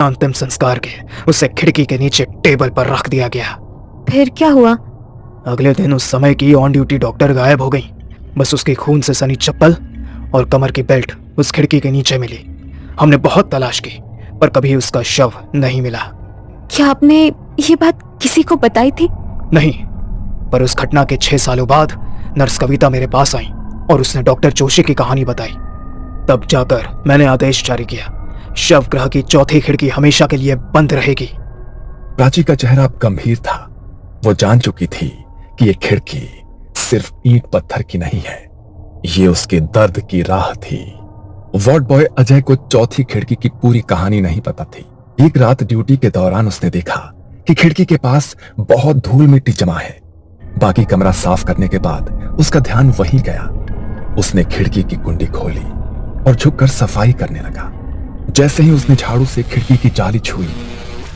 अंतिम संस्कार के उसे खिड़की के नीचे टेबल पर रख दिया गया। फिर क्या हुआ? अगले दिन उस समय की ऑन ड्यूटी डॉक्टर गायब हो गई। बस उसकी खून से सनी चप्पल और कमर की बेल्ट उस खिड़की के नीचे मिली। हमने बहुत तलाश की पर कभी उसका शव नहीं मिला। क्या आपने ये बात किसी को बताई थी? नहीं, पर उस घटना के 6 सालों बाद नर्स कविता मेरे पास आई और उसने डॉक्टर जोशी की कहानी बताई। तब जाकर मैंने आदेश जारी किया, शव गृह की चौथी खिड़की हमेशा के लिए बंद रहेगी। प्राची का चेहरा अब गंभीर था। वो जान चुकी थी कि ये खिड़की सिर्फ ईंट पत्थर की नहीं है, ये उसके दर्द की राह थी। वार्ड बॉय अजय को चौथी खिड़की की पूरी कहानी नहीं पता थी। एक रात ड्यूटी के दौरान उसने देखा कि खिड़की के पास बहुत धूल मिट्टी जमा है। बाकी कमरा साफ करने के बाद उसका ध्यान वहीं गया। उसने खिड़की की कुंडी खोली और झुककर सफाई करने लगा। जैसे ही उसने झाड़ू से खिड़की की जाली छुई,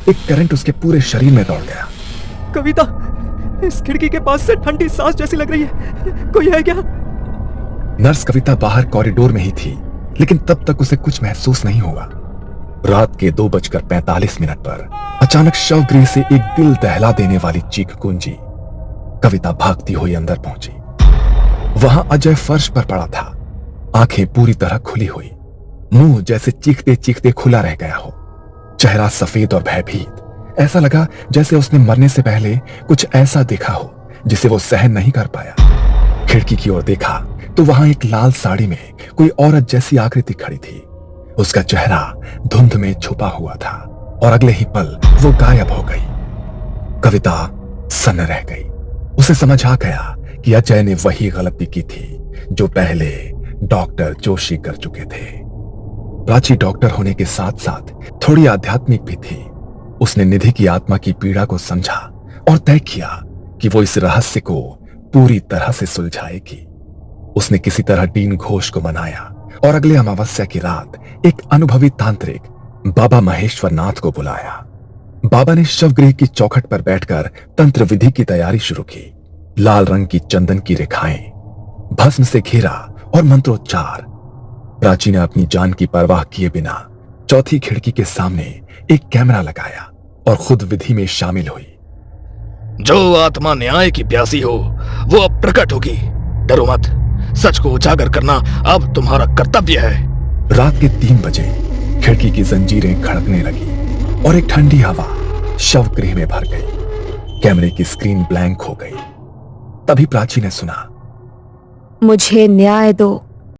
एक करंट उसके पूरे शरीर में दौड़ गया। कविता, इस खिड़की के पास से ठंडी सांस जैसी लग रही है, कोई है क्या? नर्स कविता बाहर कॉरिडोर में ही थी, लेकिन तब तक उसे कुछ महसूस नहीं हुआ। रात के 2:45 पर अचानक शवगृह से एक दिल दहला देने वाली चीख गूंजी। कविता भागती हुई अंदर पहुंची। वहां अजय फर्श पर पड़ा था, आंखें पूरी तरह खुली हुई, मुंह जैसे चीखते चीखते खुला रह गया हो, चेहरा सफेद और भयभीत। ऐसा लगा जैसे उसने मरने से पहले कुछ ऐसा देखा हो जिसे वो सहन नहीं कर पाया। खिड़की की ओर देखा तो वहां एक लाल साड़ी में कोई औरत जैसी आकृति खड़ी थी। उसका चेहरा धुंध में छुपा हुआ था और अगले ही पल वो गायब हो गई। कविता सन्न रह गई। उसे समझ आ गया कि अजय ने वही गलती की थी जो पहले डॉक्टर जोशी कर चुके थे। प्राची डॉक्टर होने के साथ साथ थोड़ी आध्यात्मिक भी थी। उसने निधि की आत्मा की पीड़ा को समझा और तय किया कि वो इस रहस्य को पूरी तरह से सुलझाएगी। उसने किसी तरह डीन घोष को मनाया और अगले अमावस्या की रात एक अनुभवी तांत्रिक बाबा महेश्वर नाथ को बुलाया। बाबा ने शवगृह की चौखट पर बैठकर तंत्र विधि की तैयारी शुरू की। लाल रंग की चंदन की रेखाएं, भस्म से घेरा और मंत्रोच्चार। प्राची ने अपनी जान की परवाह किए बिना चौथी खिड़की के सामने एक कैमरा लगाया और खुद विधि में शामिल हुई। जो आत्मा न्याय की प्यासी हो वो अब प्रकट होगी। डरो मत, सच को उजागर करना अब तुम्हारा कर्तव्य है। रात के 3 बजे खिड़की की जंजीरें खड़कने लगी और एक ठंडी हवा शवगृह में भर गई। कैमरे की स्क्रीन ब्लैंक हो गई। तभी प्राची ने सुना, मुझे न्याय दो।